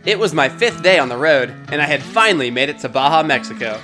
It was my 5th day on the road, and I had finally made it to Baja, Mexico.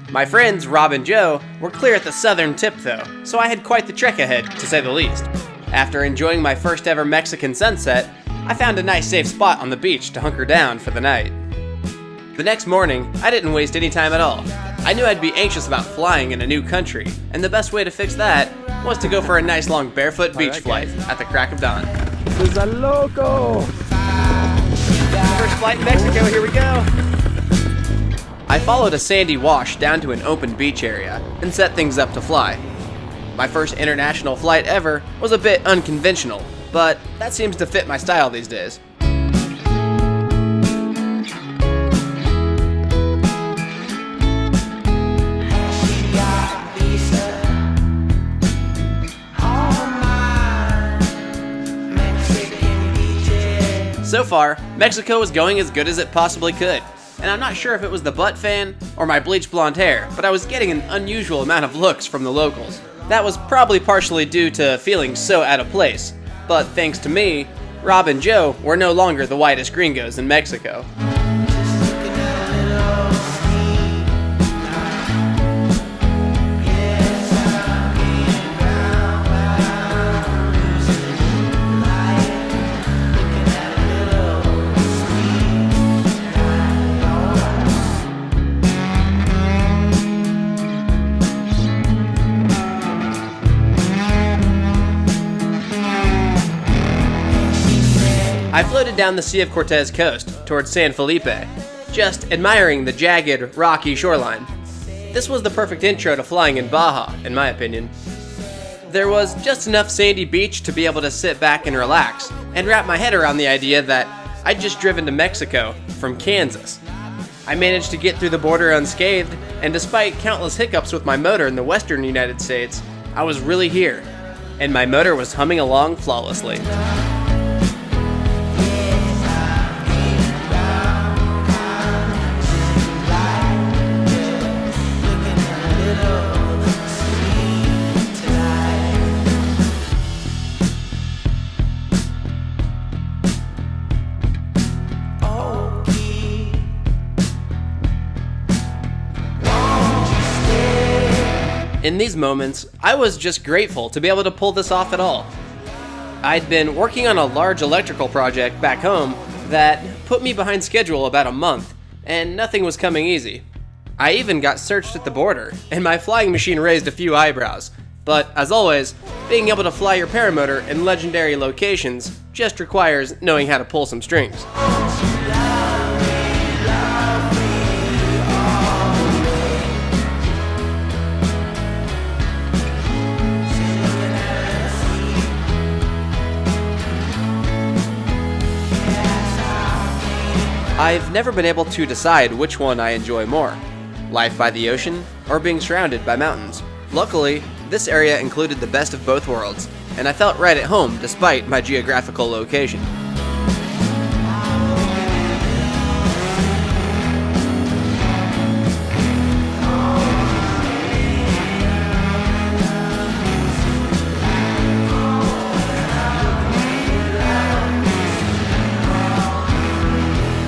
My friends, Rob and Joe, were clear at the southern tip though, so I had quite the trek ahead, to say the least. After enjoying my first ever Mexican sunset, I found a nice safe spot on the beach to hunker down for the night. The next morning, I didn't waste any time at all. I knew I'd be anxious about flying in a new country, and the best way to fix that was to go for a nice long barefoot beach flight at the crack of dawn. This is a loco! First flight in Mexico, here we go! I followed a sandy wash down to an open beach area and set things up to fly. My first international flight ever was a bit unconventional, but that seems to fit my style these days. So far, Mexico was going as good as it possibly could, and I'm not sure if it was the butt fan or my bleached blonde hair, but I was getting an unusual amount of looks from the locals. That was probably partially due to feeling so out of place, but thanks to me, Rob and Joe were no longer the whitest gringos in Mexico. I floated down the Sea of Cortez coast towards San Felipe, just admiring the jagged, rocky shoreline. This was the perfect intro to flying in Baja, in my opinion. There was just enough sandy beach to be able to sit back and relax, and wrap my head around the idea that I'd just driven to Mexico from Kansas. I managed to get through the border unscathed, and despite countless hiccups with my motor in the western United States, I was really here, and my motor was humming along flawlessly. In these moments, I was just grateful to be able to pull this off at all. I'd been working on a large electrical project back home that put me behind schedule about a month, and nothing was coming easy. I even got searched at the border, and my flying machine raised a few eyebrows. But as always, being able to fly your paramotor in legendary locations just requires knowing how to pull some strings. I've never been able to decide which one I enjoy more, life by the ocean or being surrounded by mountains. Luckily, this area included the best of both worlds, and I felt right at home despite my geographical location.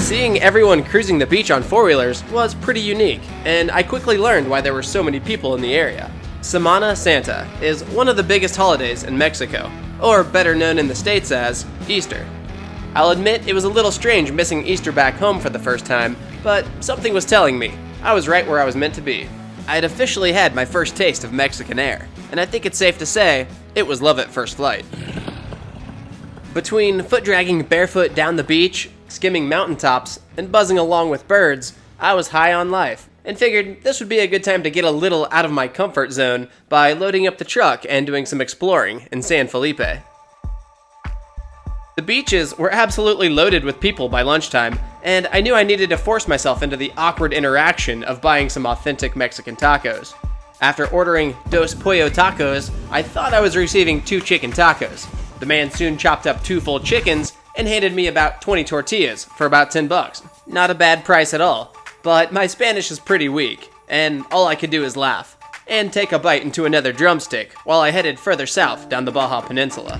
Seeing everyone cruising the beach on four-wheelers was pretty unique, and I quickly learned why there were so many people in the area. Semana Santa is one of the biggest holidays in Mexico, or better known in the States as Easter. I'll admit it was a little strange missing Easter back home for the first time, but something was telling me I was right where I was meant to be. I had officially had my first taste of Mexican air, and I think it's safe to say it was love at first flight. Between foot-dragging barefoot down the beach, skimming mountaintops, and buzzing along with birds, I was high on life, and figured this would be a good time to get a little out of my comfort zone by loading up the truck and doing some exploring in San Felipe. The beaches were absolutely loaded with people by lunchtime, and I knew I needed to force myself into the awkward interaction of buying some authentic Mexican tacos. After ordering dos pollo tacos, I thought I was receiving 2 chicken tacos. The man soon chopped up 2 full chickens and handed me about 20 tortillas for about $10. Not a bad price at all, but my Spanish is pretty weak, and all I could do is laugh, and take a bite into another drumstick while I headed further south down the Baja Peninsula.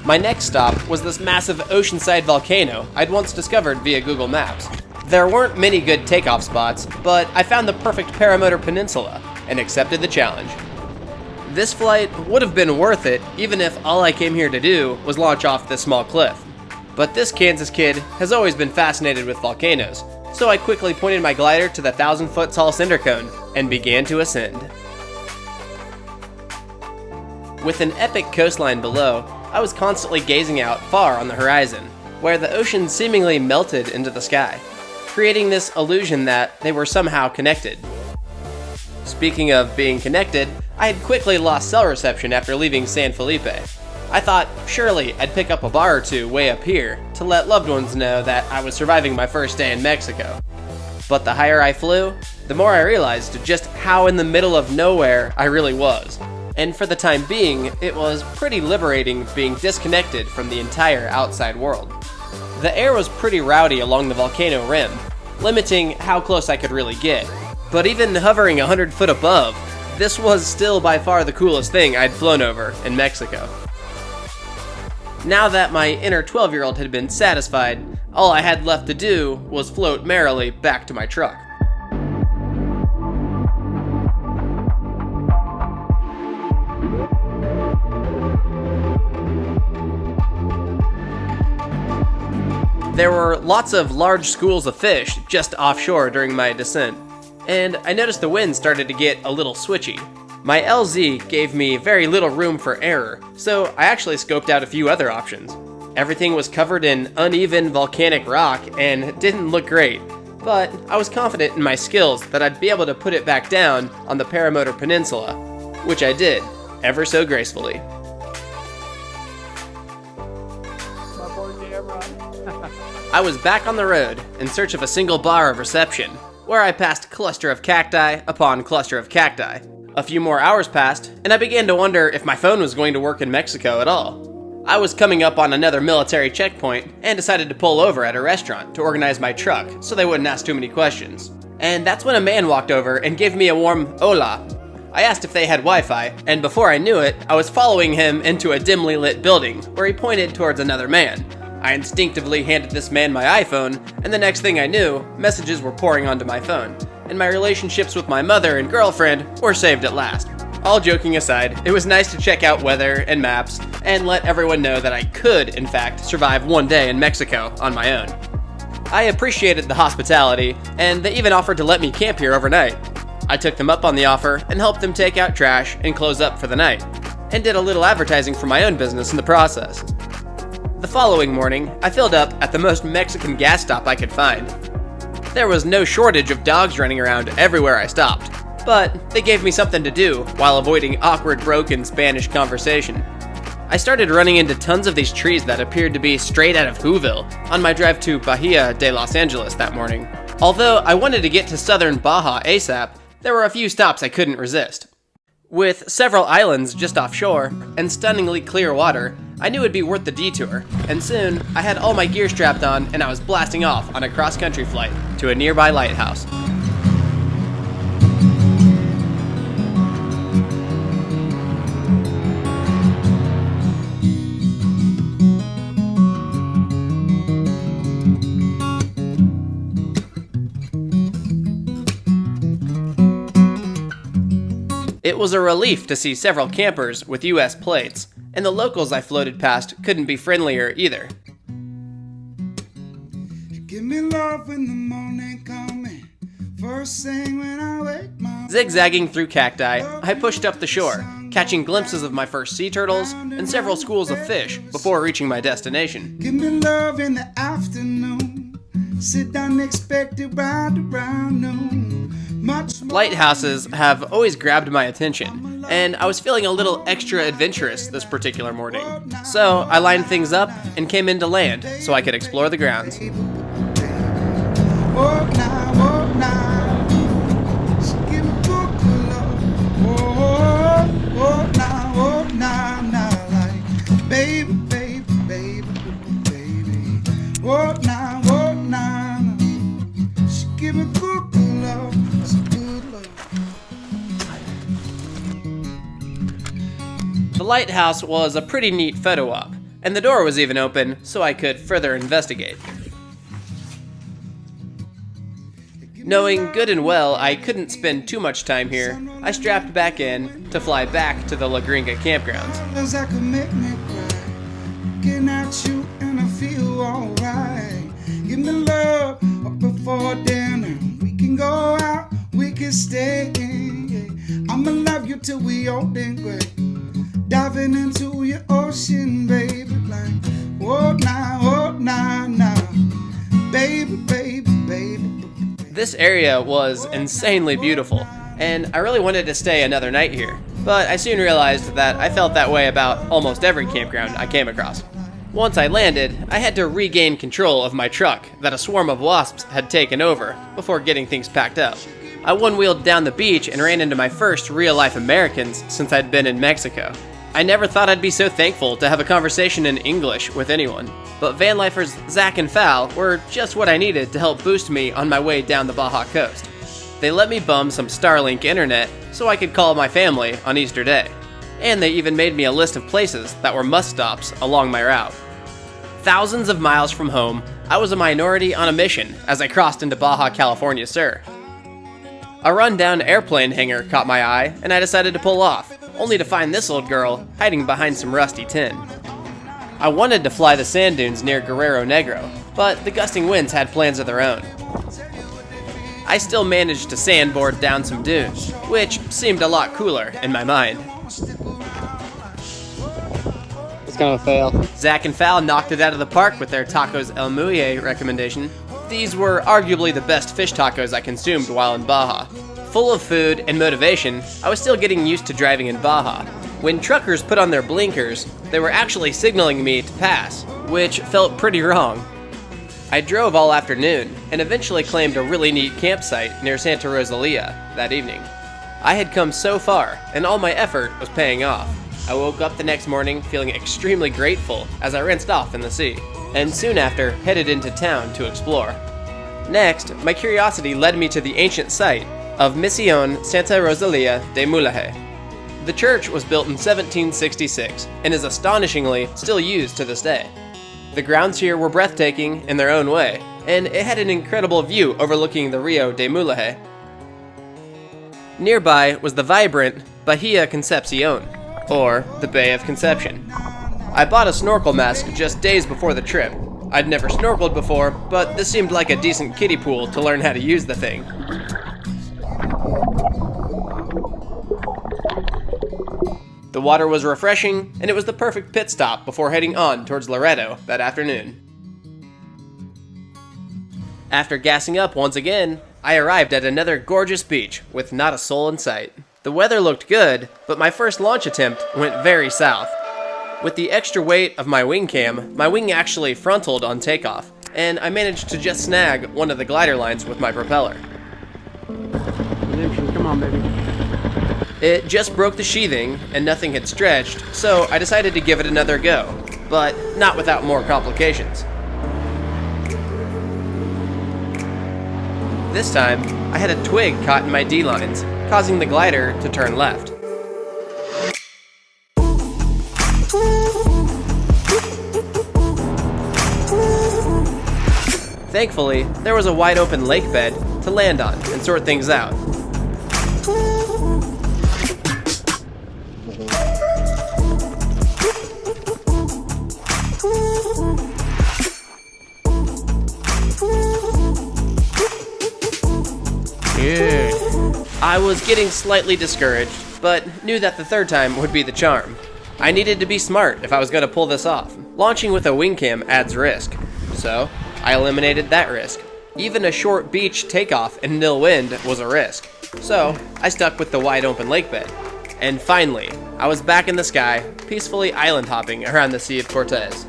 My next stop was this massive Oceanside volcano I'd once discovered via Google Maps. There weren't many good takeoff spots, but I found the perfect paramotor peninsula and accepted the challenge. This flight would have been worth it even if all I came here to do was launch off this small cliff. But this Kansas kid has always been fascinated with volcanoes, so I quickly pointed my glider to the 1,000-foot tall cinder cone and began to ascend. With an epic coastline below, I was constantly gazing out far on the horizon, where the ocean seemingly melted into the sky, creating this illusion that they were somehow connected. Speaking of being connected, I had quickly lost cell reception after leaving San Felipe. I thought surely I'd pick up a bar or two way up here to let loved ones know that I was surviving my first day in Mexico. But the higher I flew, the more I realized just how in the middle of nowhere I really was. And for the time being, it was pretty liberating being disconnected from the entire outside world. The air was pretty rowdy along the volcano rim, limiting how close I could really get. But even hovering 100 foot above, this was still by far the coolest thing I'd flown over in Mexico. Now that my inner 12-year-old had been satisfied, all I had left to do was float merrily back to my truck. There were lots of large schools of fish just offshore during my descent, and I noticed the wind started to get a little switchy. My LZ gave me very little room for error, so I actually scoped out a few other options. Everything was covered in uneven volcanic rock and didn't look great, but I was confident in my skills that I'd be able to put it back down on the paramotor peninsula, which I did, ever so gracefully. I was back on the road in search of a single bar of reception, where I passed cluster of cacti upon cluster of cacti. A few more hours passed, and I began to wonder if my phone was going to work in Mexico at all. I was coming up on another military checkpoint and decided to pull over at a restaurant to organize my truck so they wouldn't ask too many questions. And that's when a man walked over and gave me a warm hola. I asked if they had Wi-Fi, and before I knew it, I was following him into a dimly lit building where he pointed towards another man. I instinctively handed this man my iPhone, and the next thing I knew, messages were pouring onto my phone, and my relationships with my mother and girlfriend were saved at last. All joking aside, it was nice to check out weather and maps, and let everyone know that I could, in fact, survive one day in Mexico on my own. I appreciated the hospitality, and they even offered to let me camp here overnight. I took them up on the offer and helped them take out trash and close up for the night, and did a little advertising for my own business in the process. The following morning, I filled up at the most Mexican gas stop I could find. There was no shortage of dogs running around everywhere I stopped, but they gave me something to do while avoiding awkward broken Spanish conversation. I started running into tons of these trees that appeared to be straight out of Whoville on my drive to Bahia de Los Angeles that morning. Although I wanted to get to southern Baja ASAP, there were a few stops I couldn't resist. With several islands just offshore and stunningly clear water, I knew it'd be worth the detour, and soon I had all my gear strapped on and I was blasting off on a cross-country flight to a nearby lighthouse. It was a relief to see several campers with US plates, and the locals I floated past couldn't be friendlier either. Give me love when the morning coming, first thing when I wake my... Zigzagging through cacti, I pushed up the shore, catching glimpses of my first sea turtles and several schools of fish before reaching my destination. Give me love in the afternoon, sit down expected round around noon. Lighthouses have always grabbed my attention, and I was feeling a little extra adventurous this particular morning. So I lined things up and came into land so I could explore the grounds. The lighthouse was a pretty neat photo op, and the door was even open so I could further investigate. Knowing good and well I couldn't spend too much time here, I strapped back in to fly back to the La Gringa campgrounds. Looking at you and I feel alright. Give me love up before dinner. We can go out, we can stay in. I'ma love you till we old and gray. Diving into your ocean, baby, like oh nah, baby, baby, baby. This area was insanely beautiful, and I really wanted to stay another night here, but I soon realized that I felt that way about almost every campground I came across. Once I landed, I had to regain control of my truck that a swarm of wasps had taken over before getting things packed up. I one-wheeled down the beach and ran into my first real-life Americans since I'd been in Mexico. I never thought I'd be so thankful to have a conversation in English with anyone, but van lifers Zach and Fal were just what I needed to help boost me on my way down the Baja coast. They let me bum some Starlink internet so I could call my family on Easter Day, and they even made me a list of places that were must-stops along my route. Thousands of miles from home, I was a minority on a mission as I crossed into Baja California Sur. A rundown airplane hangar caught my eye, and I decided to pull off, only to find this old girl hiding behind some rusty tin. I wanted to fly the sand dunes near Guerrero Negro, but the gusting winds had plans of their own. I still managed to sandboard down some dunes, which seemed a lot cooler in my mind. It's gonna fail. Zach and Fal knocked it out of the park with their tacos El Muelle recommendation. These were arguably the best fish tacos I consumed while in Baja. Full of food and motivation, I was still getting used to driving in Baja. When truckers put on their blinkers, they were actually signaling me to pass, which felt pretty wrong. I drove all afternoon and eventually claimed a really neat campsite near Santa Rosalia that evening. I had come so far, and all my effort was paying off. I woke up the next morning feeling extremely grateful as I rinsed off in the sea, and soon after headed into town to explore. Next, my curiosity led me to the ancient site of Misión Santa Rosalia de Mulegé. The church was built in 1766 and is astonishingly still used to this day. The grounds here were breathtaking in their own way, and it had an incredible view overlooking the Rio de Mulegé. Nearby was the vibrant Bahia Concepcion, or the Bay of Conception. I bought a snorkel mask just days before the trip. I'd never snorkeled before, but this seemed like a decent kiddie pool to learn how to use the thing. The water was refreshing, and it was the perfect pit stop before heading on towards Laredo that afternoon. After gassing up once again, I arrived at another gorgeous beach with not a soul in sight. The weather looked good, but my first launch attempt went very south. With the extra weight of my wing cam, my wing actually frontaled on takeoff, and I managed to just snag one of the glider lines with my propeller. Redemption, come on, baby. It just broke the sheathing, and nothing had stretched, so I decided to give it another go, but not without more complications. This time, I had a twig caught in my D-lines, causing the glider to turn left. Thankfully, there was a wide open lake bed to land on and sort things out. I was getting slightly discouraged, but knew that the third time would be the charm. I needed to be smart if I was going to pull this off. Launching with a wing cam adds risk, so I eliminated that risk. Even a short beach takeoff in nil wind was a risk, so I stuck with the wide open lake bed. And finally, I was back in the sky, peacefully island hopping around the Sea of Cortez.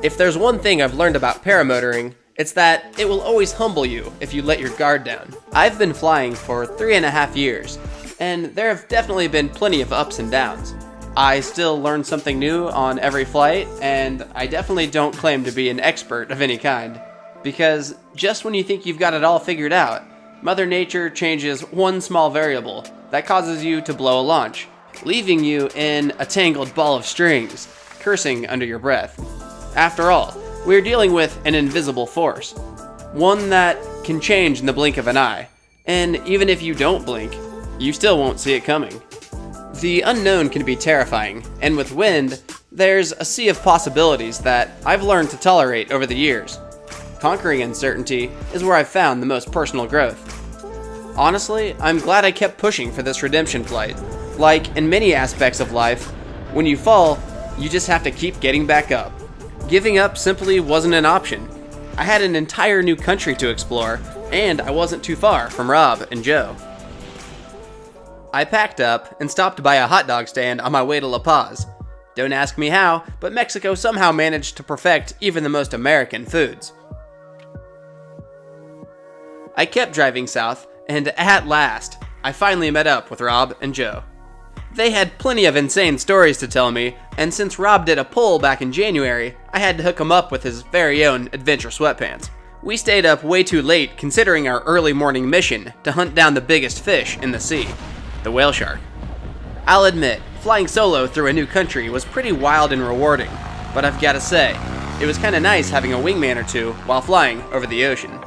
If there's one thing I've learned about paramotoring, it's that it will always humble you if you let your guard down. I've been flying for 3.5 years, and there have definitely been plenty of ups and downs. I still learn something new on every flight, and I definitely don't claim to be an expert of any kind. Because just when you think you've got it all figured out, Mother Nature changes one small variable that causes you to blow a launch, leaving you in a tangled ball of strings, cursing under your breath. After all, we're dealing with an invisible force, one that can change in the blink of an eye, and even if you don't blink, you still won't see it coming. The unknown can be terrifying, and with wind, there's a sea of possibilities that I've learned to tolerate over the years. Conquering uncertainty is where I've found the most personal growth. Honestly, I'm glad I kept pushing for this redemption flight. Like in many aspects of life, when you fall, you just have to keep getting back up. Giving up simply wasn't an option. I had an entire new country to explore, and I wasn't too far from Rob and Joe. I packed up and stopped by a hot dog stand on my way to La Paz. Don't ask me how, but Mexico somehow managed to perfect even the most American foods. I kept driving south, and at last, I finally met up with Rob and Joe. They had plenty of insane stories to tell me, and since Rob did a poll back in January, I had to hook him up with his very own adventure sweatpants. We stayed up way too late considering our early morning mission to hunt down the biggest fish in the sea, the whale shark. I'll admit, flying solo through a new country was pretty wild and rewarding, but I've gotta say, it was kinda nice having a wingman or two while flying over the ocean.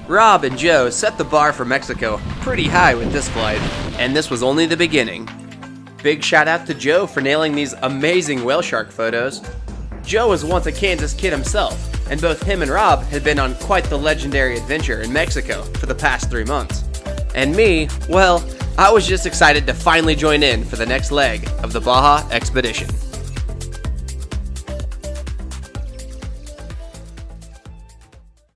Rob and Joe set the bar for Mexico pretty high with this flight, and this was only the beginning. Big shout out to Joe for nailing these amazing whale shark photos. Joe was once a Kansas kid himself, and both him and Rob had been on quite the legendary adventure in Mexico for the past 3 months. And me, well, I was just excited to finally join in for the next leg of the Baja expedition.